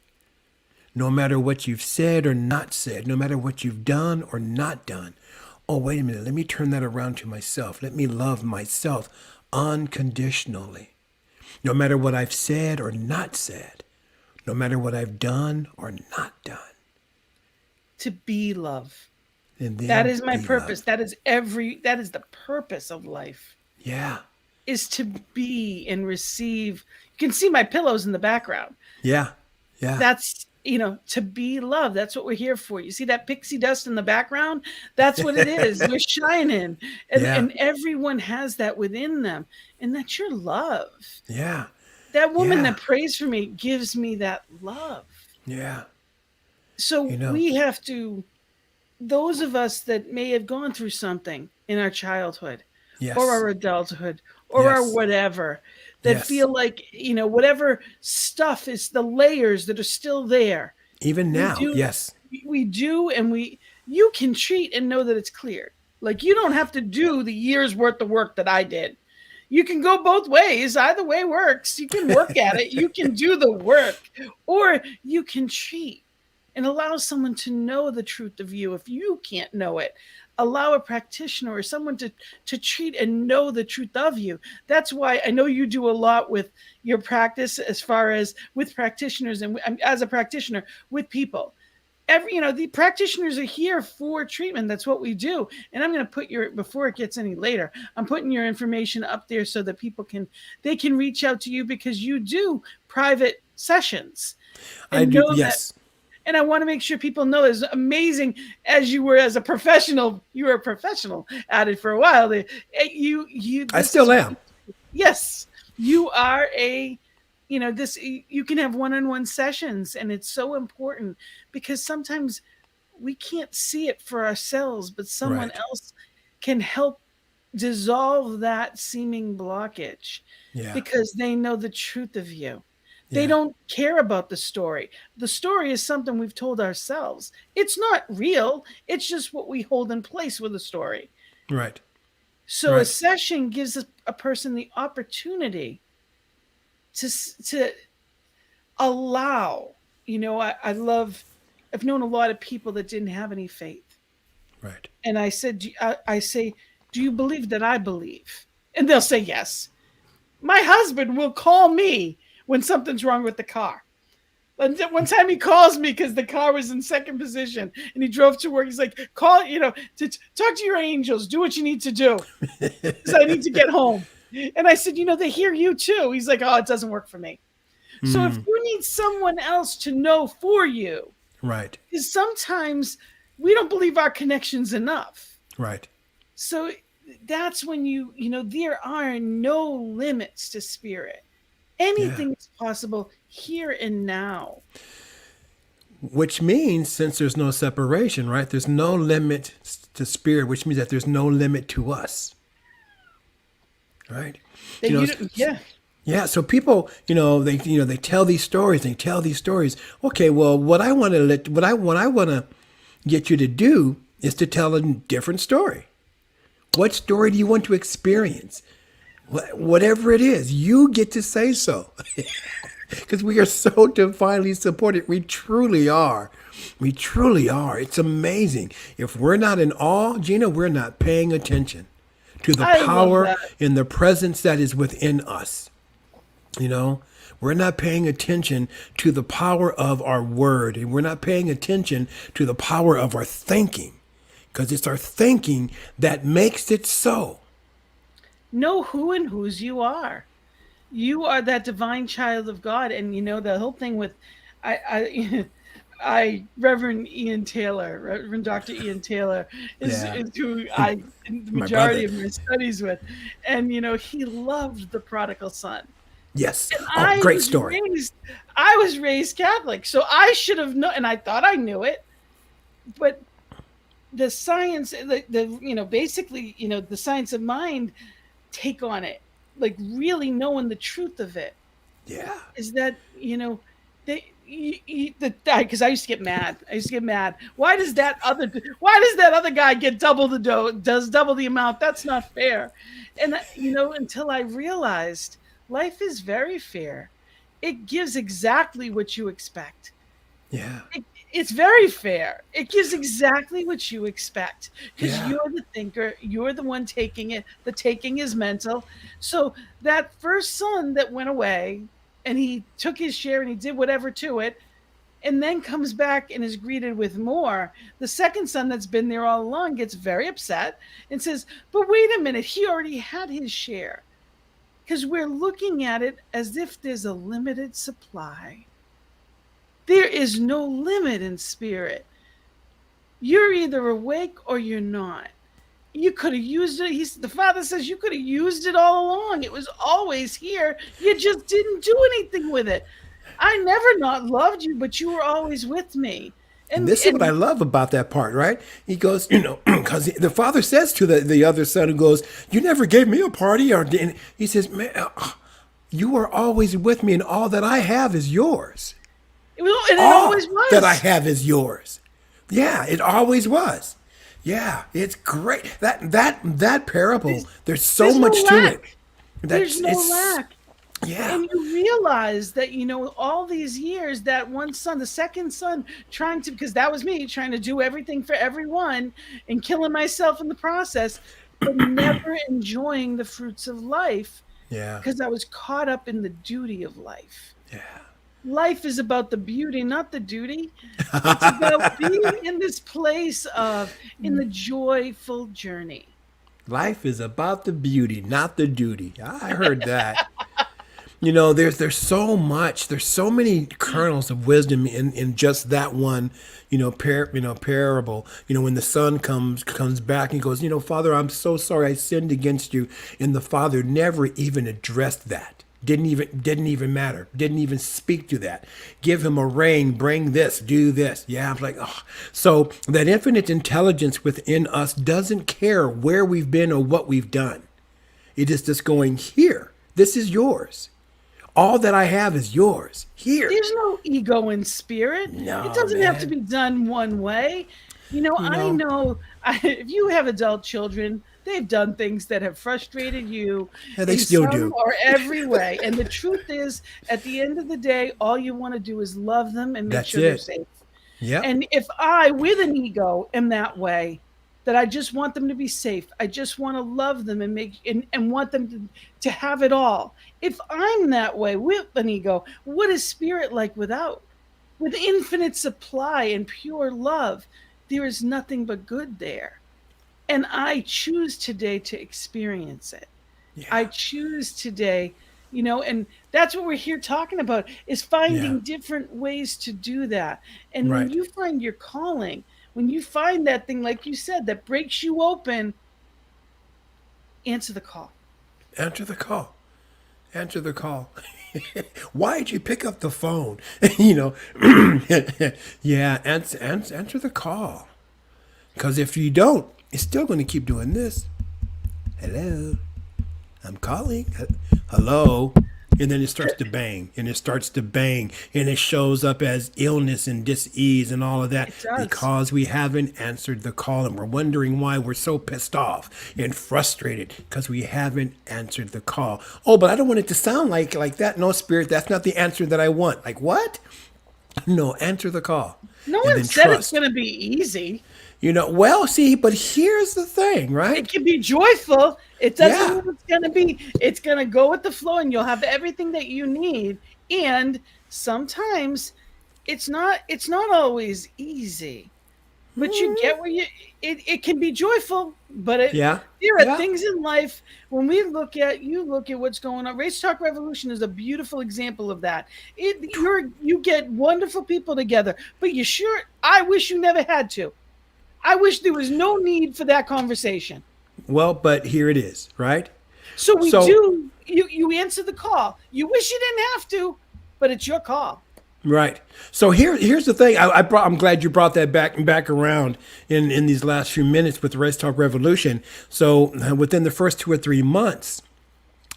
No matter what you've said or not said, no matter what you've done or not done. Oh, wait a minute. Let me turn that around to myself. Let me love myself unconditionally. No matter what I've said or not said. No matter what I've done or not done. To be love. And That then is my be purpose. love. That is the purpose of life, Yeah. is to be and receive. You can see my pillows in the background. Yeah. Yeah. That's, to be love. That's what we're here for. You see that pixie dust in the background? That's what it is. We're shining. And, Yeah. and everyone has that within them. And that's your love. Yeah. That woman Yeah. that prays for me gives me that love. Yeah. So You know. we have to those of us that may have gone through something in our childhood or Yes. our adulthood or our Yes. whatever, that Yes. feel like, whatever stuff is the layers that are still there. Even We now. do, Yes. we do, and you can treat and know that it's cleared. Like, you don't have to do the year's worth of work that I did. You can go both ways. Either way works. You can work at it. You can do the work, or you can treat and allow someone to know the truth of you if you can't know it. Allow a practitioner or someone to treat and know the truth of you. That's why I know you do a lot with your practice, as far as with practitioners and as a practitioner with people. The practitioners are here for treatment. That's what we do. And I'm going to put before it gets any later, I'm putting your information up there so that people can reach out to you, because you do private sessions. I And do. know that, Yes. and I want to make sure people know, as amazing as you were as a professional, you were a professional at it for a while. I This still is, am. yes, you are this, you can have one-on-one sessions, and it's so important, because sometimes we can't see it for ourselves, but someone Right. else can help dissolve that seeming blockage, Yeah. because they know the truth of you. They Yeah. don't care about the story. The story is something we've told ourselves. It's not real. It's just what we hold in place with the story. Right. So a Right. session gives a person the opportunity to allow. I've known a lot of people that didn't have any faith. Right. And I say, do you believe that I believe? And they'll say yes. My husband will call me when something's wrong with the car. And one time he calls me because the car was in second position and he drove to work. He's like, call, talk to your angels, do what you need to do, because I need to get home. And I said, they hear you too. He's like, oh, it doesn't work for me. So if Mm. you need someone else to know for you, Right. because sometimes we don't believe our connection's enough. Right. So that's when there are no limits to spirit. Yeah. Anything is possible here and now. Which means, since there's no separation, right? There's no limit to spirit, which means that there's no limit to us. Right. That You know, yeah. yeah. So people, they tell these stories. They tell these stories. Okay. Well, what I want to get you to do is to tell a different story. What story do you want to experience? Whatever it is, you get to say so. Because we are so divinely supported. We truly are. We truly are. It's amazing. If we're not in awe, Gina, we're not paying attention to the I love power that. and the presence that is within us. We're not paying attention to the power of our word, and we're not paying attention to the power of our thinking, because it's our thinking that makes it so. Know who and whose you are. You are that divine child of God. And the whole thing with I Reverend Dr. Ian Taylor Yeah. is who I the My brother. majority of my studies with. And he loved the prodigal son. Yes. And Oh, great story. I was raised Catholic. So I should have known, and I thought I knew it, but the science, basically, the science of mind take on it, like really knowing the truth of it, Yeah. is that they because I used to get mad. Why does that other guy get double the does double the amount? That's not fair. And until I realized life is very fair. It gives exactly what you expect. Yeah. It's very fair. It gives exactly what you expect, because Yeah. you're the thinker. You're the one taking it. The taking is mental. So that first son that went away and he took his share and he did whatever to it, and then comes back and is greeted with more. The second son that's been there all along gets very upset and says, but wait a minute, he already had his share. Because we're looking at it as if there's a limited supply. There is no limit in spirit. You're either awake or you're not. You could have used it. The Father says you could have used it all along. It was always here. You just didn't do anything with it. I never not loved you, but you were always with me. And And this is what I love about that part, right? He goes, because the father says to the other son who goes, "You never gave me a party," or and he says, "Man, you are always with me, and all that I have is yours. it always All that I was. have is yours." Yeah, it always was. Yeah, it's great. That parable. There's, There's so there's no much to it. lack. There's That's no it's lack. yeah. And you realize that, all these years, that one son, the second son, trying to, because that was me trying to do everything for everyone and killing myself in the process, but never enjoying the fruits of life Yeah. because I was caught up in the duty of life. Yeah. Life is about the beauty, not the duty. It's about being in this place of, in the joyful journey. Life is about the beauty, not the duty. I heard that. There's so much. There's so many kernels of wisdom in just that one, parable. When the son comes back and goes, "Father, I'm so sorry I sinned against you," and the father never even addressed that. Didn't even matter. Didn't even speak to that. Give him a ring. Bring this. Do this. Yeah, I'm like, oh. So that infinite intelligence within us doesn't care where we've been or what we've done. It is just going here. This is yours. All that I have is yours. Here. There's no ego in spirit. It No, doesn't have to man. be done one way. You I know, know if you have adult children, they've done things that have frustrated you yeah, they in still some do. or every way. And the truth is, at the end of the day, all you want to do is love them and make That's sure they're it. safe. Yep. And if I, with an ego, am that way, that I just want them to be safe, I just want to love them and want them to have it all. If I'm that way with an ego, what is spirit like without? With infinite supply and pure love, there is nothing but good there. And I choose today to experience it. I Yeah. choose today, and that's what we're here talking about, is Yeah. finding different ways to do that. And when Right. you find your calling, when you find that thing, like you said, that breaks you open, answer the call. Answer the call. Answer the call. Why did you pick up the phone? you know, yeah, answer the call. Because if you don't, it's still going to keep doing this. Hello, I'm calling. Hello. And then it starts to bang, and it starts to bang, and it shows up as illness and dis-ease and all of that It does. because we haven't answered the call, and we're wondering why we're so pissed off and frustrated because we haven't answered the call. Oh, but I don't want it to sound like that. No, spirit, that's not the answer that I want. Like what? No, answer the call, No and one then said it's trust. going to be easy. Well, see, but here's the thing, It right? can be joyful. It doesn't Yeah. mean it's going to be, it's going to go with the flow and you'll have everything that you need. And sometimes it's not always easy, but you get where it can be joyful, but Yeah. there are Yeah. things in life when you look at what's going on. Race Talk Revolution is a beautiful example of that. You get wonderful people together, but I wish you never had to. I wish there was no need for that conversation. Well, but here it is, right? So we So do. You answer the call. You wish you didn't have to, but it's your call. Right. So here's the thing. I'm glad you brought that back around in these last few minutes with the Race Talk Revolution. So within the first 2 or 3 months,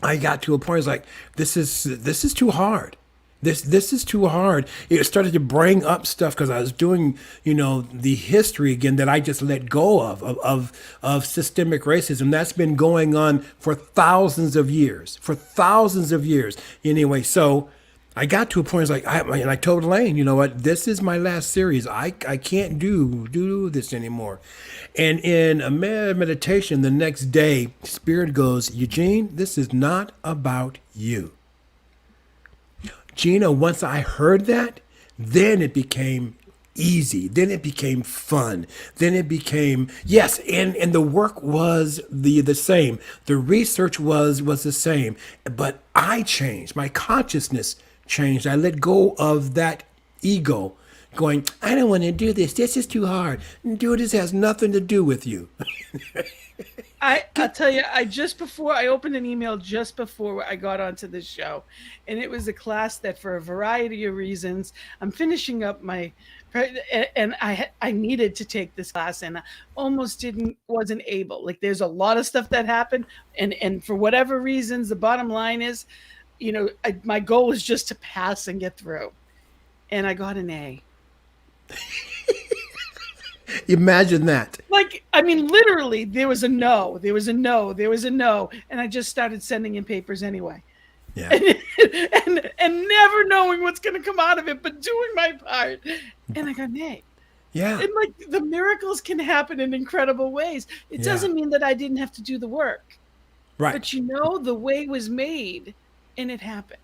I got to a point. It's like this is too hard. This is too hard. It started to bring up stuff because I was doing the history again that I just let go of systemic racism. That's been going on for thousands of years. For thousands of years. Anyway, so. I got to a point. It's like and I told Elaine, you know what? This is my last series. I can't do this anymore. And in a meditation the next day, Spirit goes, Eugene, this is not about you. Gina, once I heard that, then it became easy. Then it became fun. Then it became yes, and the work was the same. The research was the same, but I changed. My consciousness changed. I let go of that ego going, I don't want to do this. This is too hard. Dude, this has nothing to do with you. I'll tell you, I just before I opened an email just before I got onto this show, and it was a class that for a variety of reasons I'm finishing up my, and I needed to take this class and I almost didn't wasn't able. Like there's a lot of stuff that happened, and for whatever reasons, the bottom line is, my goal was just to pass and get through, and I got an A. Imagine that. Like, I mean, literally, there was a no, there was a no, there was a no, and I just started sending in papers anyway, Yeah. and never knowing what's going to come out of it, but doing my part, and I got an A. Yeah. And like the miracles can happen in incredible ways. It Yeah. doesn't mean that I didn't have to do the work, Right. but the way was made, and it happened.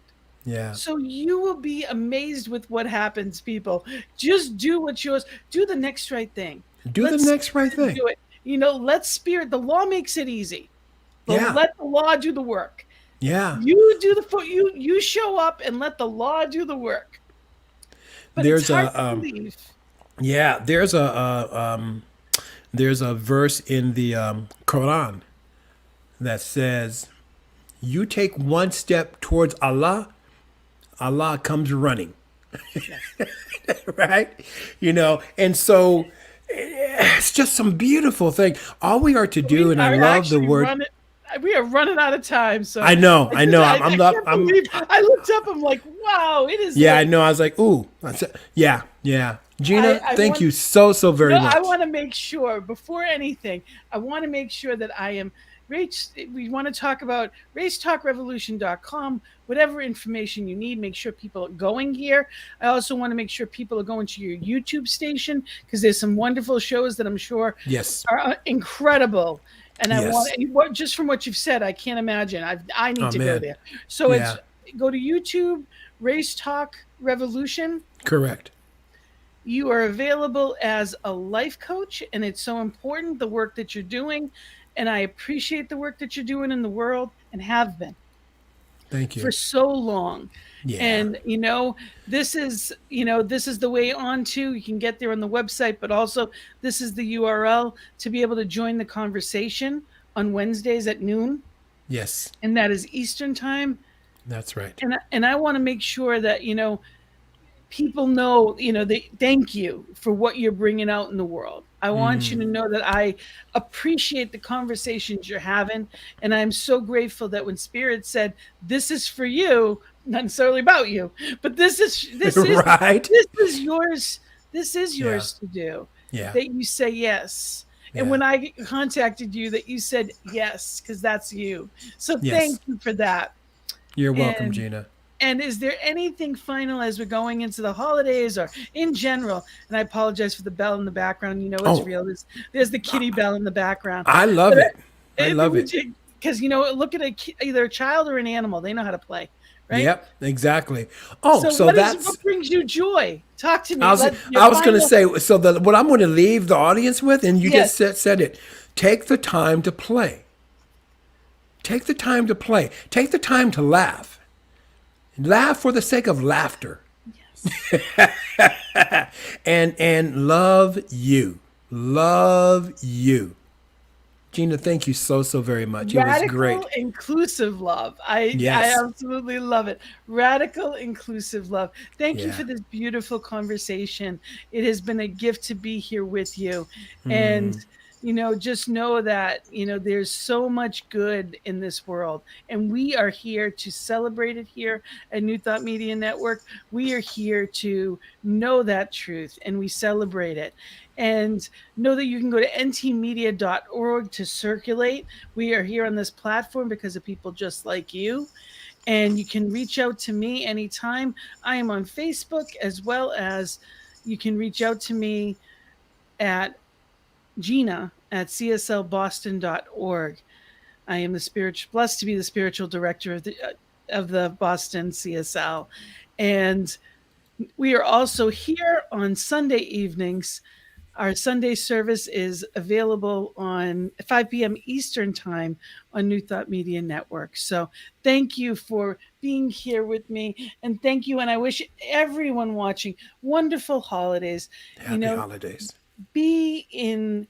Yeah. So you will be amazed with what happens, people. Just do what's yours. Do the next right thing. Do the next right thing. Do it. Let spirit. The law makes it easy. But Yeah. let the law do the work. Yeah. You do you show up and let the law do the work. But There's it's hard a to believe. yeah. There's a verse in the Quran that says, "You take one step towards Allah, Allah comes running." Right? And so it's just some beautiful thing. All we are to do, and I love the word. We are running out of time. So I know. I looked up. I'm like, wow, it is. Yeah, like, I know. I was like, ooh. Yeah. Gina, thank you so very much. I want to make sure, before anything, I want to make sure that I am we want to talk about racetalkrevolution.com, whatever information you need. Make sure people are going here. I also want to make sure people are going to your YouTube station, because there's some wonderful shows that I'm sure are incredible. And I want, just from what you've said, I can't imagine. I need to go there. So go to YouTube, Race Talk Revolution. Correct. You are available as a life coach, and it's so important, the work that you're doing. And I appreciate the work that you're doing in the world, and have been. Thank you. For so long. Yeah. And this is the way on to. You can get there on the website, but also this is the URL to be able to join the conversation on Wednesdays at noon. Yes. And that is Eastern time. That's right. And I want to make sure that people know, they thank you for what you're bringing out in the world. I want you to know that I appreciate the conversations you're having. And I'm so grateful that when Spirit said, this is for you, not necessarily about you, but this is right. This is yours. This is yours to do. Yeah. That you say yes. Yeah. And when I contacted you, that you said yes, because that's you. So thank you for that. You're welcome, Gina. And is there anything final as we're going into the holidays or in general? And I apologize for the bell in the background. It's real. There's the kitty bell in the background. I love it. I love it. Because, look at either a child or an animal. They know how to play, right? Yep, exactly. Oh, so what brings you joy? Talk to me. I was going to say, what I'm going to leave the audience with, and you just said it, take the time to play. Take the time to play. Take the time to laugh. Laugh for the sake of laughter. Yes. and love you. Love you. Gina, thank you so very much. It was great. Radical inclusive love. I absolutely love it. Radical inclusive love. Thank you for this beautiful conversation. It has been a gift to be here with you. And just know that, there's so much good in this world, and we are here to celebrate it here at New Thought Media Network. We are here to know that truth, and we celebrate it. And know that you can go to ntmedia.org to circulate. We are here on this platform because of people just like you. And you can reach out to me anytime. I am on Facebook, as well as you can reach out to me at Gina at cslboston.org. I am blessed to be the spiritual director of the Boston CSL. And we are also here on Sunday evenings Our Sunday service is available on 5 p.m. Eastern Time on New Thought Media Network. So thank you for being here with me. And thank you. And I wish everyone watching wonderful holidays. You Happy know, holidays. be in,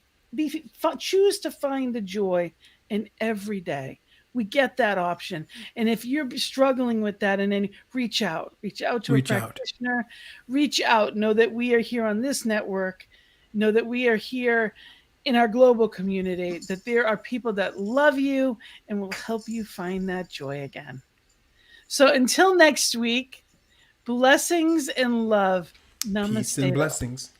choose to find the joy in every day. We get that option. And if you're struggling with that, and then reach out to a Reach out. practitioner, reach out, know that we are here on this network, know that we are here in our global community, that there are people that love you and will help you find that joy again. So until next week, blessings and love. Peace and Namaste. blessings.